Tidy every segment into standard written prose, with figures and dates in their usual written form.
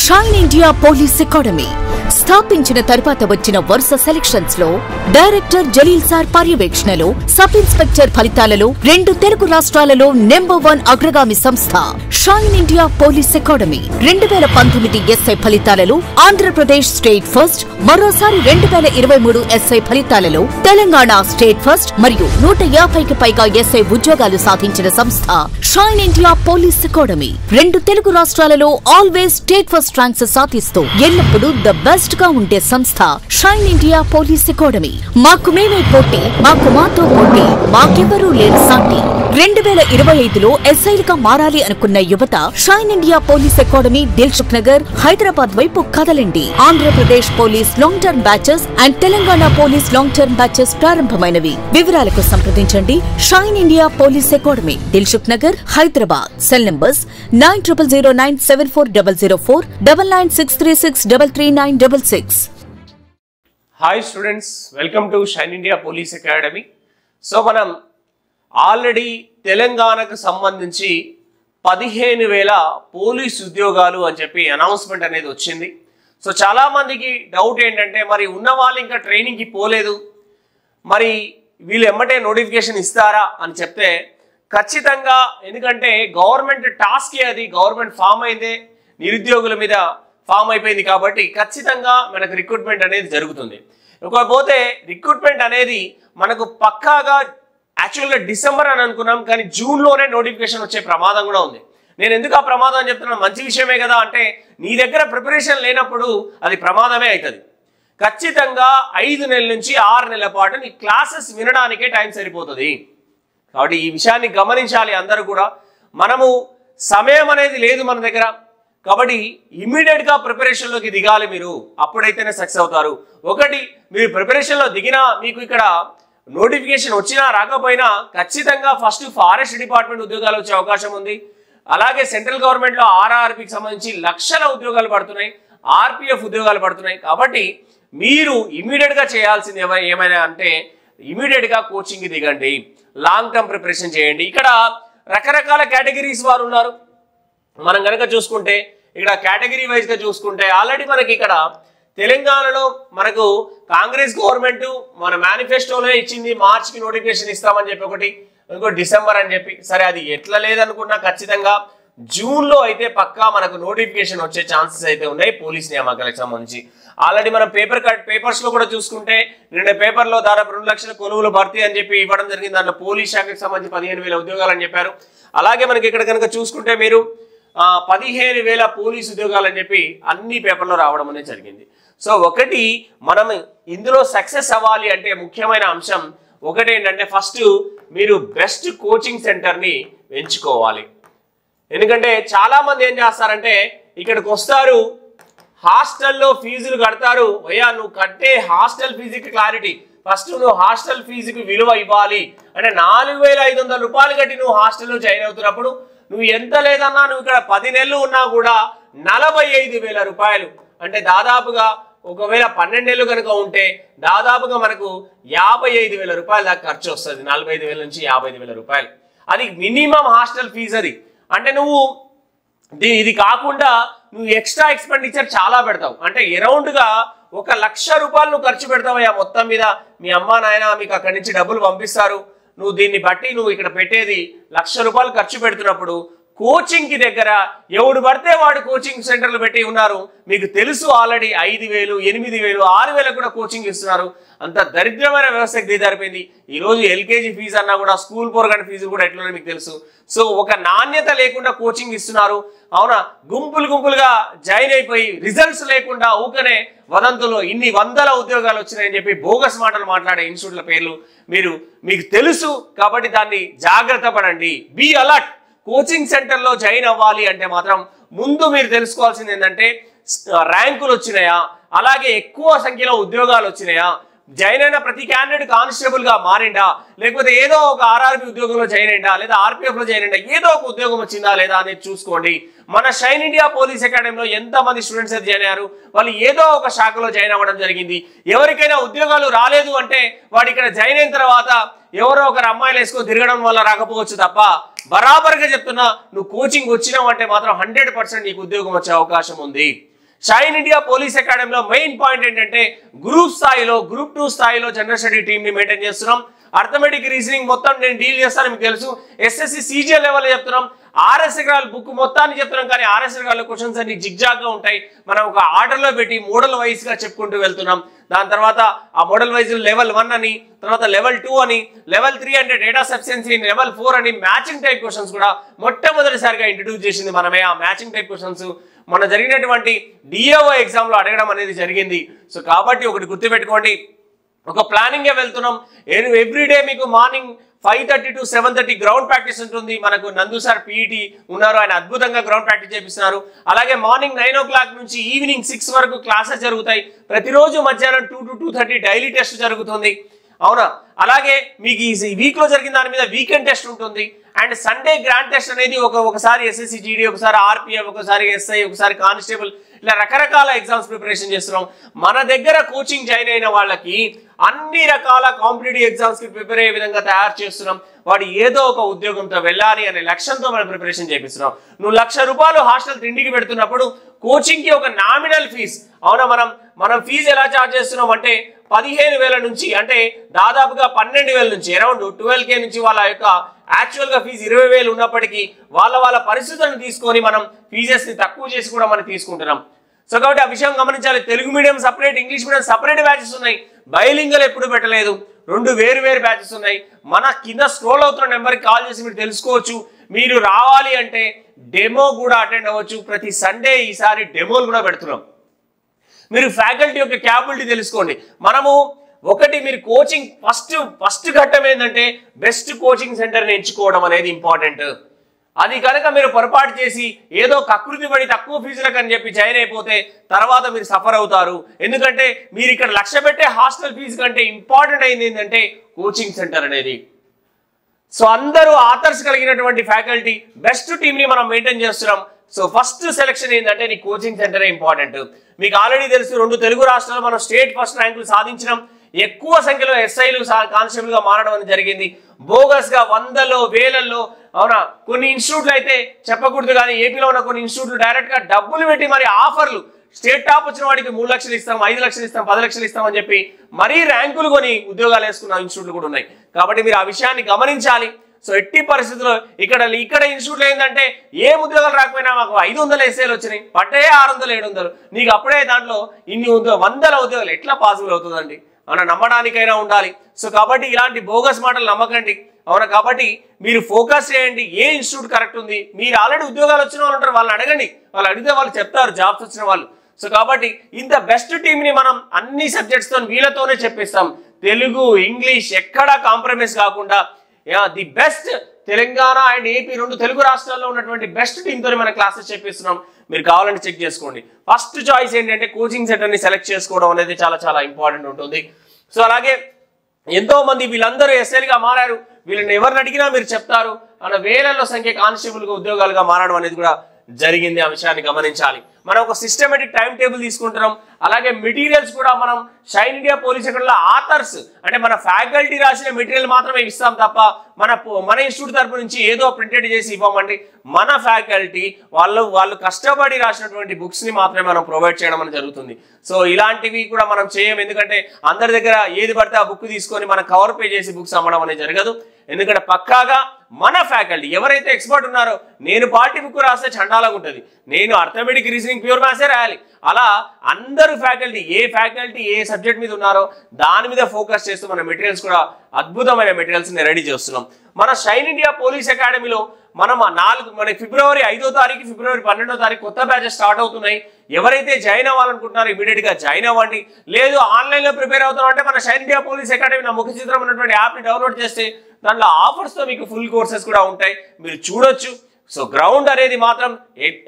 Shine India Police academy స్థాపించిన తర్వాత వచ్చిన వరుస సెలక్షన్స్ లో డైరెక్టర్ జలీల్ సార్ పర్యవేక్షణలో సబ్ ఇన్స్పెక్టర్ ఫలితాలలో 2 తెలుగు రాష్ట్రాలలో #1 అగ్రగామి సంస్థ shine India Police academy 2019 SI ఫలితాలలో ఆంధ్రప్రదేశ్ స్టేట్ ఫస్ట్, మరోసారి 2023 ఎస్ఐ ఫలితాలలో తెలంగాణ స్టేట్ ఫస్ట్ మరియు 150కి పైగా ఎస్ఐ ఉద్యోగాలు సాధించిన సంస్థ shine India Police academy 2 Telugu రాష్ట్రాలలో ఆల్వేస్ స్టేట్ ఫస్ట్ ర్యాంక్స్ సాధిస్తూ ఎల్లప్పుడూ ద బెస్ట్ గా ఉండే సంస్థ షైన్ ఇండియా పోలీస్ అకాడమీ. మాకు మేమే పోటీ, మాకు మాతో పోటీ, మాకెవరూ లేరు సాటి. 2025లో ఎస్ఐలుగా మారాలి అనుకున్న యువత Shine India Police Academy Dilsukh Nagar Hyderabad వైపు కదలండి. Andhra Pradesh police long term batches and Telangana police long term batches ప్రారంభమైనవి. వివరాలకు సంప్రదించండి Shine India Police Academy, Dilsukh Nagar, Hyderabad. Cell numbers 9009740004 9963633966. Hi students, welcome to Shine India Police Academy. So మనం ఆల్రెడీ తెలంగాణకు సంబంధించి 15,000 పోలీస్ ఉద్యోగాలు అని చెప్పి అనౌన్స్మెంట్ అనేది వచ్చింది. సో చాలా మందికి డౌట్ ఏంటంటే మరి ఉన్న వాళ్ళు ఇంకా ట్రైనింగ్కి పోలేదు, మరి వీళ్ళు ఎమ్మటే నోటిఫికేషన్ ఇస్తారా అని చెప్తే ఖచ్చితంగా, ఎందుకంటే గవర్నమెంట్ టాస్కే అది, గవర్నమెంట్ ఫామ్ అయిందే నిరుద్యోగుల మీద ఫామ్ అయిపోయింది కాబట్టి ఖచ్చితంగా మనకు రిక్రూట్మెంట్ అనేది జరుగుతుంది. ఇకపోతే రిక్రూట్మెంట్ అనేది మనకు పక్కాగా యాక్చువల్గా డిసెంబర్ అని అనుకున్నాం, కానీ జూన్లోనే నోటిఫికేషన్ వచ్చే ప్రమాదం కూడా ఉంది. నేను ఎందుకు ఆ ప్రమాదం అని చెప్తున్నాను, మంచి విషయమే కదా, అంటే నీ దగ్గర ప్రిపరేషన్ లేనప్పుడు అది ప్రమాదమే అవుతుంది. ఖచ్చితంగా 5 నెలల నుంచి 6 నెలల పాటు నీ క్లాసెస్ వినడానికే టైం సరిపోతుంది. కాబట్టి ఈ విషయాన్ని గమనించాలి అందరూ కూడా. మనము సమయం అనేది లేదు మన దగ్గర, కాబట్టి ఇమ్మీడియట్గా ప్రిపరేషన్లోకి దిగాలి మీరు, అప్పుడైతేనే సక్సెస్ అవుతారు. ఒకటి, మీరు ప్రిపరేషన్లో దిగినా మీకు ఇక్కడ నోటిఫికేషన్ వచ్చినా రాకపోయినా ఖచ్చితంగా ఫస్ట్ ఫారెస్ట్ డిపార్ట్మెంట్ ఉద్యోగాలు వచ్చే అవకాశం ఉంది. అలాగే సెంట్రల్ గవర్నమెంట్లో RRBకి సంబంధించి లక్షల ఉద్యోగాలు పడుతున్నాయి, RPF ఉద్యోగాలు పడుతున్నాయి. కాబట్టి మీరు ఇమ్మీడియట్గా చేయాల్సింది ఏమైనా అంటే ఇమ్మీడియట్గా కోచింగ్కి దిగండి, లాంగ్ టర్మ్ ప్రిపరేషన్ చేయండి. ఇక్కడ రకరకాల కేటగిరీస్ వారు ఉన్నారు. మనం కనుక చూసుకుంటే ఇక్కడ కేటగిరీ వైజ్గా చూసుకుంటే ఆల్రెడీ మనకి ఇక్కడ తెలంగాణలో మనకు కాంగ్రెస్ గవర్నమెంట్ మన మేనిఫెస్టోలో ఇచ్చింది, మార్చికి నోటిఫికేషన్ ఇస్తామని చెప్పి ఒకటి, ఇంకో డిసెంబర్ అని చెప్పి. సరే అది ఎట్లా లేదనుకున్నా ఖచ్చితంగా జూన్లో అయితే పక్కా మనకు నోటిఫికేషన్ వచ్చే ఛాన్సెస్ అయితే ఉన్నాయి పోలీస్ నియామకాలకు సంబంధించి. ఆల్రెడీ మనం పేపర్స్లో కూడా చూసుకుంటే నిన్న పేపర్లో దాదాపు 2 లక్షల కొలువులు భర్తీ అని చెప్పి ఇవ్వడం జరిగింది. దాంట్లో పోలీస్ శాఖకు సంబంధించి 15,000 ఉద్యోగాలు అని చెప్పారు. అలాగే మనకి ఇక్కడ కనుక చూసుకుంటే మీరు 15,000 పోలీస్ ఉద్యోగాలు అని చెప్పి అన్ని పేపర్లో రావడం అనేది జరిగింది. సో ఒకటి, మనం ఇందులో సక్సెస్ అవ్వాలి అంటే ముఖ్యమైన అంశం ఒకటి ఏంటంటే ఫస్ట్ మీరు బెస్ట్ కోచింగ్ సెంటర్ని ఎంచుకోవాలి. ఎందుకంటే చాలా మంది ఏం చేస్తారంటే ఇక్కడికి వస్తారు, హాస్టల్లో ఫీజులు కడతారు. అయ్యా నువ్వు కట్టే హాస్టల్ ఫీజుకి క్లారిటీ, ఫస్ట్ నువ్వు హాస్టల్ ఫీజుకి విలువ ఇవ్వాలి. అంటే 4,500 రూపాయలు కట్టి నువ్వు హాస్టల్లో జాయిన్ అవుతున్నప్పుడు నువ్వు ఎంత లేదన్నా నువ్వు ఇక్కడ 10 నెలలు ఉన్నా కూడా 45,000 రూపాయలు, అంటే దాదాపుగా ఒకవేళ 12 నెలలు కనుక ఉంటే దాదాపుగా మనకు 55,000 రూపాయల దాకా ఖర్చు వస్తుంది. 45,000 నుంచి 55,000 రూపాయలు అది మినిమం హాస్టల్ ఫీజు. అది అంటే నువ్వు ఇది కాకుండా నువ్వు ఎక్స్ట్రా ఎక్స్పెండిచర్ చాలా పెడతావు, అంటే అరౌండ్గా 1,00,000 రూపాయలు నువ్వు ఖర్చు పెడతావయ్యా మొత్తం మీద. మీ అమ్మా నాయన మీకు అక్కడి నుంచి డబ్బులు పంపిస్తారు, నువ్వు దీన్ని బట్టి నువ్వు ఇక్కడ పెట్టేది 1,00,000 రూపాయలు ఖర్చు పెడుతున్నప్పుడు కోచింగ్కి దగ్గర ఎవడు పడితే వాడు కోచింగ్ సెంటర్లు పెట్టి ఉన్నారు. మీకు తెలుసు ఆల్రెడీ 5,000, 8,000, 6,000 కూడా కోచింగ్ ఇస్తున్నారు. అంత దరిద్రమైన వ్యవస్థకి దిగజారిపోయింది. ఈరోజు LKG ఫీజు అన్నా కూడా స్కూల్ పోరగాని ఫీజు కూడా ఎట్లనో మీకు తెలుసు. సో ఒక నాణ్యత లేకుండా కోచింగ్ ఇస్తున్నారు. అవునా, గుంపులుగా జాయిన్ అయిపోయి రిజల్ట్స్ లేకుండా ఊకనే వదంతులు ఇన్ని 100 ఉద్యోగాలు వచ్చినాయని చెప్పి బోగస్ మాటలు మాట్లాడే ఇన్స్టిట్యూట్ల పేర్లు మీకు తెలుసు. కాబట్టి దాన్ని జాగ్రత్త పడండి, బీ అలర్ట్. కోచింగ్ సెంటర్లో జాయిన్ అవ్వాలి అంటే మాత్రం ముందు మీరు తెలుసుకోవాల్సింది ఏంటంటే ర్యాంకులు వచ్చినాయా, అలాగే ఎక్కువ సంఖ్యలో ఉద్యోగాలు వచ్చినాయా, జాయిన్ అయిన ప్రతి క్యాండిడేట్ కానిస్టేబుల్ గా మారిండా, లేకపోతే ఏదో ఒక RRB ఉద్యోగంలో జాయిన్ అయిందా, లేదా RPF లో జాయిన్ అయిందా, ఏదో ఒక ఉద్యోగం వచ్చిందా లేదా అనేది చూసుకోండి. మన షైన్ ఇండియా పోలీస్ అకాడమీలో ఎంతమంది స్టూడెంట్స్ అయితే జాయిన్ అయ్యారు, వాళ్ళు ఏదో ఒక శాఖలో జాయిన్ అవ్వడం జరిగింది. ఎవరికైనా ఉద్యోగాలు రాలేదు అంటే వాడు ఇక్కడ జాయిన్ అయిన తర్వాత ఎవరో ఒకరు అమ్మాయిలు వేసుకొని తిరగడం వల్ల రాకపోవచ్చు తప్ప, బరాబర్గా చెప్తున్నా, నువ్వు కోచింగ్ వచ్చినావు అంటే మాత్రం 100% నీకు ఉద్యోగం వచ్చే అవకాశం ఉంది. షైన్ ఇండియా పోలీస్ అకాడమీలో మెయిన్ పాయింట్ ఏంటంటే గ్రూప్ స్థాయిలో గ్రూప్ 2 స్థాయిలో జనరల్ స్టడీ టీమ్ ని మెయింటైన్ చేస్తున్నాం. అర్థమెటిక్ రీజనింగ్ మొత్తం నేను డీల్ చేస్తాను, మీకు తెలుసు. ఎస్ఎస్సి సిజిఎల్ లెవెల్ చెప్తున్నాం. ఆర్ఎస్ రకాల బుక్ మొత్తాన్ని చెప్తున్నాం, కానీ ఆర్ఎస్ రకాల క్వశ్చన్స్ అన్ని జిగ్జాగ్ గా ఉంటాయి. మనం ఒక ఆర్డర్లో పెట్టి మోడల్ వైజ్ గా చెప్పుకుంటూ వెళ్తున్నాం. దాని తర్వాత ఆ మోడల్ వైజ్ లెవెల్ 1 అని, తర్వాత లెవెల్ 2 అని, లెవెల్ 3 అంటే డేటా సఫిషియన్సీ, లెవెల్ 4 అని మ్యాచింగ్ టైప్ క్వశ్చన్స్ కూడా మొట్టమొదటిసారిగా ఇంట్రడ్యూస్ చేసింది మనమే. ఆ మ్యాచింగ్ టైప్ క్వశ్చన్స్ మన జరిగినటువంటి డిఏఓ ఎగ్జామ్ లో అడగడం అనేది జరిగింది. సో కాబట్టి ఒకటి గుర్తుపెట్టుకోండి, ఒక ప్లానింగ్ వెళ్తున్నాం. ఎవ్రీడే మీకు మార్నింగ్ 5:30 to 7:30 గ్రౌండ్ ప్రాక్టీస్ ఉంటుంది. మనకు నందు సార్ పీఈటీ ఉన్నారు, ఆయన అద్భుతంగా గ్రౌండ్ ప్రాక్టీస్ చేపిస్తున్నారు. అలాగే మార్నింగ్ 9 o'clock నుంచి ఈవినింగ్ 6 వరకు క్లాసెస్ జరుగుతాయి. ప్రతిరోజు మధ్యాహ్నం 2 to 2:30 డైలీ టెస్ట్ జరుగుతుంది, అవునా. అలాగే మీకు ఈ వీక్ లో జరిగిన దాని మీద వీకెండ్ టెస్ట్ ఉంటుంది. అండ్ సండే గ్రాండ్ టెస్ట్ అనేది ఒకసారి ఎస్ఎస్సి జీడీ, ఒకసారి ఆర్పిఎఫ్, ఒకసారి ఎస్ఐ, ఒకసారి కానిస్టేబుల్, ఇలా రకరకాల ఎగ్జామ్స్ ప్రిపరేషన్ చేస్తున్నాం. మన దగ్గర కోచింగ్ జాయిన్ అయిన వాళ్ళకి అన్ని రకాల కాంపిటేటివ్ ఎగ్జామ్స్ కి ప్రిపేర్ అయ్యే విధంగా తయారు చేస్తున్నాం. వాడు ఏదో ఒక ఉద్యోగంతో వెళ్ళాలి అనే లక్ష్యంతో మనం ప్రిపరేషన్ చేపిస్తున్నాం. నువ్వు ₹1,00,000 హాస్టల్ తిండికి పెడుతున్నప్పుడు కోచింగ్ కి ఒక నామినల్ ఫీజ్, అవునా, మనం ఫీజు ఎలా చార్జ్ చేస్తున్నాం అంటే 15,000 నుంచి, అంటే దాదాపుగా 12,000 నుంచి, అరౌండ్ 12K నుంచి వాళ్ళ యొక్క యాక్చువల్ గా ఫీజు 20,000 ఉన్నప్పటికీ వాళ్ళ పరిస్థితులను తీసుకొని మనం ఫీజెస్ ని తక్కువ చేసి కూడా మనం తీసుకుంటున్నాం. సో కాబట్టి ఆ విషయం గమనించాలి. Telugu medium separate, English medium separate batches ఉన్నాయి. బైలింగల్ ఎప్పుడు పెట్టలేదు, 2 వేరు బ్యాచెస్ ఉన్నాయి. మన కింద స్క్రోల్ అవుతున్న నెంబర్కి కాల్ చేసి మీరు తెలుసుకోవచ్చు. మీరు రావాలి అంటే డెమో కూడా అటెండ్ అవ్వచ్చు. ప్రతి సండే ఈసారి డెమోలు కూడా పెడుతున్నాం. మీరు ఫ్యాకల్టీ యొక్క క్యాపబిలిటీ తెలుసుకోండి. మనము ఒకటి, మీరు కోచింగ్ ఫస్ట్ ఘట్టం ఏంటంటే బెస్ట్ కోచింగ్ సెంటర్ని ఎంచుకోవడం అనేది ఇంపార్టెంట్. అది కనుక మీరు పొరపాటు చేసి ఏదో కకృతి పడి తక్కువ ఫీజులకు అని చెప్పి జాయిన్ అయిపోతే తర్వాత మీరు సఫర్ అవుతారు. ఎందుకంటే మీరు ఇక్కడ లక్ష్య పెట్టే హాస్టల్ ఫీజు కంటే ఇంపార్టెంట్ అయింది ఏంటంటే కోచింగ్ సెంటర్ అనేది. సో అందరూ ఆథర్స్ కలిగినటువంటి ఫ్యాకల్టీ, బెస్ట్ టీమ్ ని మనం మెయింటైన్ చేస్తున్నాం. సో ఫస్ట్ సెలక్షన్ ఏంటంటే నీ కోచింగ్ సెంటరే ఇంపార్టెంట్. మీకు ఆల్రెడీ తెలుసు, 2 తెలుగు రాష్ట్రాల్లో మనం స్టేట్ ఫస్ట్ ర్యాంకులు సాధించినాం. ఎక్కువ సంఖ్యలో ఎస్ఐలు కానిస్టేబుల్ గా మారడం అనేది జరిగింది. బోగస్ గా 100లో 1000లో, అవునా. కొన్ని ఇన్స్టిట్యూట్లు అయితే చెప్పకూడదు, కానీ ఏపీలో ఉన్న కొన్ని ఇన్స్టిట్యూట్లు డైరెక్ట్ గా డబ్బులు పెట్టి మరి ఆఫర్లు, స్టేట్ టాప్ వచ్చిన వాడికి 3 లక్షలు ఇస్తాం, 5 లక్షలు ఇస్తాం, 10 లక్షలు ఇస్తాం అని చెప్పి మరీ ర్యాంకులు కొని ఉద్యోగాలు వేసుకున్న ఇన్స్టిట్యూట్లు కూడా ఉన్నాయి. కాబట్టి మీరు ఆ విషయాన్ని గమనించాలి. సో ఎట్టి పరిస్థితుల్లో ఇక్కడ ఇన్స్టిట్యూట్లో ఏంటంటే ఏ ఉద్యోగాలు రాకపోయినా మాకు 500 ఎస్ఏలు వచ్చినాయి, పడ్డే 600 700, నీకు అప్పుడే దాంట్లో ఇన్ని 100 ఉద్యోగాలు ఎట్లా పాసిబుల్ అవుతుందండి? అవునా, నమ్మడానికైనా ఉండాలి. సో కాబట్టి ఇలాంటి బోగస్ మాటలు నమ్మకండి, అవునా. కాబట్టి మీరు ఫోకస్ చేయండి, ఏ ఇన్స్టిట్యూట్ కరెక్ట్ ఉంది. మీరు ఆల్రెడీ ఉద్యోగాలు వచ్చిన వాళ్ళు ఉంటారు, వాళ్ళని అడగండి, వాళ్ళు అడిగితే వాళ్ళు చెప్తారు జాబ్స్ వచ్చిన వాళ్ళు. సో కాబట్టి ఇంత బెస్ట్ టీమ్ ని మనం అన్ని సబ్జెక్ట్స్ తో వీళ్ళతోనే చెప్పిస్తాం. తెలుగు, ఇంగ్లీష్ ఎక్కడా కాంప్రమైజ్ కాకుండా the best Telangana and AP 2 Telugu రాష్ట్రాల్లో ఉన్నటువంటి బెస్ట్ టీమ్ తోనే మనం క్లాసెస్ చెప్పిస్తున్నాం. మీరు కావాలంటే చెక్ చేసుకోండి. ఫస్ట్ చాయిస్ ఏంటంటే కోచింగ్ సెంటర్ ని సెలెక్ట్ చేసుకోవడం అనేది చాలా ఇంపార్టెంట్ ఉంటుంది. సో అలాగే ఎంతో మంది వీళ్ళందరూ ఎస్ఐలుగా మారారు. వీళ్ళని ఎవరిని అడిగినా మీరు చెప్తారు. అలా వేలల్లో సంఖ్య కానిస్టేబుల్ గా ఉద్యోగాలుగా మారడం అనేది కూడా జరిగింది. ఆ విషయాన్ని గమనించాలి. మనం ఒక సిస్టమేటిక్ టైం టేబుల్ తీసుకుంటున్నాం. అలాగే మెటీరియల్స్ కూడా మనం షైన్ ఇండియా పోలీస్ అకాడమీలో ఆథర్స్ అంటే మన ఫ్యాకల్టీ రాసిన మెటీరియల్ మాత్రమే ఇస్తాం తప్ప మన ఇన్స్టిట్యూట్ తరపు నుంచి ఏదో ప్రింటెడ్ చేసి ఇవ్వమండి. మన ఫ్యాకల్టీ వాళ్ళు కష్టపడి రాసినటువంటి బుక్స్ ని మాత్రమే మనం ప్రొవైడ్ చేయడం అనేది జరుగుతుంది. సో ఇలాంటివి కూడా మనం చేయం. ఎందుకంటే అందరి దగ్గర ఏది పడితే ఆ బుక్ తీసుకొని మనం కవర్ పే చేసి బుక్స్ అమ్మడం అనేది జరగదు. ఎందుకంటే పక్కాగా మన ఫ్యాకల్టీ ఎవరైతే ఎక్స్పర్ట్ ఉన్నారో, నేను పార్టీ బుక్ రాస్తే చండాలంగా ఉంటుంది, నేను అర్థమెటిక్ రీజనింగ్ ప్యూర్ మ్యాథ్సే రాయాలి. అలా అందరూ ఫ్యాకల్టీ ఏ సబ్జెక్ట్ మీద ఉన్నారో దాని మీద ఫోకస్ చేస్తూ మన మెటీరియల్స్ కూడా అద్భుతమైన మెటీరియల్స్ ని రెడీ చేస్తున్నాం. మన షైన్ ఇండియా పోలీస్ అకాడమీలో మనం ఫిబ్రవరి 5వ తారీఖు, ఫిబ్రవరి 12వ తారీఖు కొత్త బ్యాచెస్ స్టార్ట్ అవుతున్నాయి. ఎవరైతే జాయిన్ అవ్వాలనుకుంటున్నారో ఇమీడియట్ గా జాయిన్ అవ్వండి. లేదు ఆన్లైన్ లో ప్రిపేర్ అవుతున్నాం అంటే మన షైన్ ఇండియా పోలీస్ అకాడమీ నా ముఖ చిత్రం ఉన్నటువంటి యాప్ ని డౌన్లోడ్ చేస్తే దాంట్లో ఆఫర్స్ తో మీకు ఫుల్ కోర్సెస్ కూడా ఉంటాయి, మీరు చూడొచ్చు. సో గ్రౌండ్ అనేది మాత్రం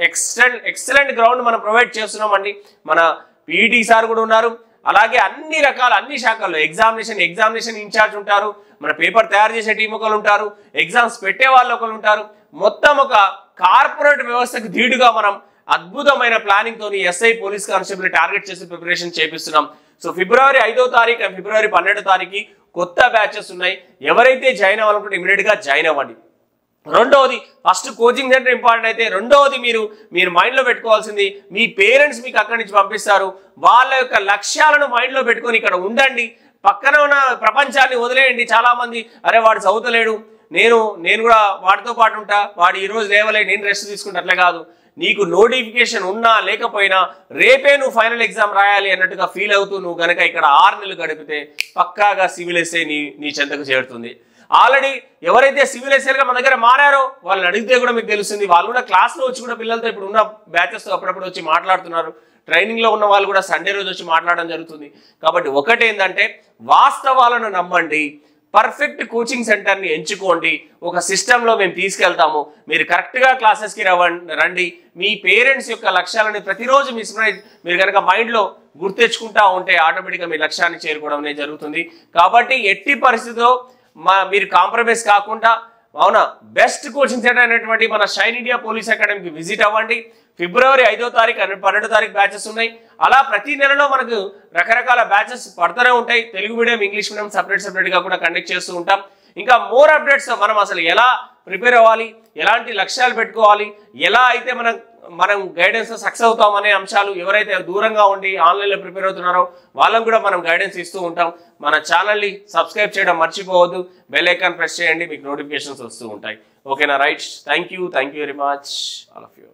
ఎక్సలెంట్ గ్రౌండ్ మనం ప్రొవైడ్ చేస్తున్నాం అండి. మన పీఈటీ సార్ కూడా ఉన్నారు. అలాగే అన్ని శాఖల్లో ఎగ్జామినేషన్ ఇన్ఛార్జ్ ఉంటారు. మన పేపర్ తయారు చేసే టీం ఒకరు ఉంటారు, ఎగ్జామ్స్ పెట్టే వాళ్ళు ఒకరు ఉంటారు. మొత్తం ఒక కార్పొరేట్ వ్యవస్థకు ధీటుగా మనం అద్భుతమైన ప్లానింగ్ తోని ఎస్ఐ పోలీస్ కానిస్టేబుల్ టార్గెట్ చేసి ప్రిపరేషన్ చేపిస్తున్నాం. సో ఫిబ్రవరి 5వ తారీఖు, ఫిబ్రవరి 12వ తారీఖు కొత్త బ్యాచెస్ ఉన్నాయి. ఎవరైతే జాయిన్ అవ్వాలనుకుంటే ఇమీడియట్ గా జాయిన్ అవ్వండి. రెండవది ఫస్ట్ కోచింగ్ సెంటర్ ఇంపార్టెంట్ అయితే రెండవది మీరు మైండ్లో పెట్టుకోవాల్సింది మీ పేరెంట్స్ మీకు అక్కడి నుంచి పంపిస్తారు, వాళ్ళ యొక్క లక్ష్యాలను మైండ్లో పెట్టుకొని ఇక్కడ ఉండండి, పక్కన ఉన్న ప్రపంచాన్ని వదిలేయండి. చాలా మంది అరే వాడు చదువుతలేడు, నేను కూడా వాడితో పాటు ఉంటా, వాడు ఈరోజు లేవలే నేను రెస్ట్ తీసుకుంటా, అట్లే కాదు. నీకు నోటిఫికేషన్ ఉన్నా లేకపోయినా రేపే నువ్వు ఫైనల్ ఎగ్జామ్ రాయాలి అన్నట్టుగా ఫీల్ అవుతూ నువ్వు గనక ఇక్కడ 6 నెలలు గడిపితే పక్కాగా సివిల్ ఎస్ఏ నీ చెంతకు చేరుతుంది. ఆల్రెడీ ఎవరైతే సివిల్ ఎస్ఏలుగా మన దగ్గర మారారో వాళ్ళని అడిగితే కూడా మీకు తెలుస్తుంది. వాళ్ళు కూడా క్లాస్లో వచ్చి కూడా పిల్లలతో ఇప్పుడు ఉన్న బ్యాచెస్తో అప్పుడప్పుడు వచ్చి మాట్లాడుతున్నారు. ట్రైనింగ్లో ఉన్న వాళ్ళు కూడా సండే రోజు వచ్చి మాట్లాడడం జరుగుతుంది. కాబట్టి ఒకటేంటంటే వాస్తవాలను నమ్మండి, పర్ఫెక్ట్ కోచింగ్ సెంటర్ని ఎంచుకోండి, ఒక సిస్టంలో మేము తీసుకెళ్తాము, మీరు కరెక్ట్గా క్లాసెస్కి రండి. మీ పేరెంట్స్ యొక్క లక్ష్యాలను ప్రతిరోజు మీరు కనుక మైండ్లో గుర్తెచ్చుకుంటా ఉంటే ఆటోమేటిక్గా మీ లక్ష్యాన్ని చేరుకోవడం అనేది జరుగుతుంది. కాబట్టి ఎట్టి పరిస్థితిలో మీరు కాంప్రమైజ్ కాకుండా అవునా బెస్ట్ కోచింగ్ సెంటర్ అయినటువంటి మన షైన్ ఇండియా పోలీస్ అకాడమీకి విజిట్ అవ్వండి. ఫిబ్రవరి 5వ తారీఖు 12వ తారీఖు బ్యాచెస్ ఉన్నాయి. అలా ప్రతి నెలలో మనకు రకరకాల బ్యాచెస్ పడుతూనే ఉంటాయి. తెలుగు మీడియం, ఇంగ్లీష్ మీడియం సపరేట్గా కూడా కండక్ట్ చేస్తూ ఉంటాం. ఇంకా మోర్ అప్డేట్స్ మనం అసలు ఎలా ప్రిపేర్ అవ్వాలి, ఎలాంటి లక్ష్యాలు పెట్టుకోవాలి, ఎలా అయితే మనం గైడెన్స్ సక్సెస్ అవుతాం అనే అంశాలు ఎవరైతే దూరంగా ఉండి ఆన్లైన్లో ప్రిపేర్ అవుతున్నారో వాళ్ళకు కూడా మనం గైడెన్స్ ఇస్తూ ఉంటాం. మన ఛానల్ని సబ్స్క్రైబ్ చేయడం మర్చిపోవద్దు, బెల్ ఐకాన్ ప్రెస్ చేయండి, మీకు నోటిఫికేషన్స్ వస్తూ ఉంటాయి. ఓకేనా? Right, thank you very much all of you.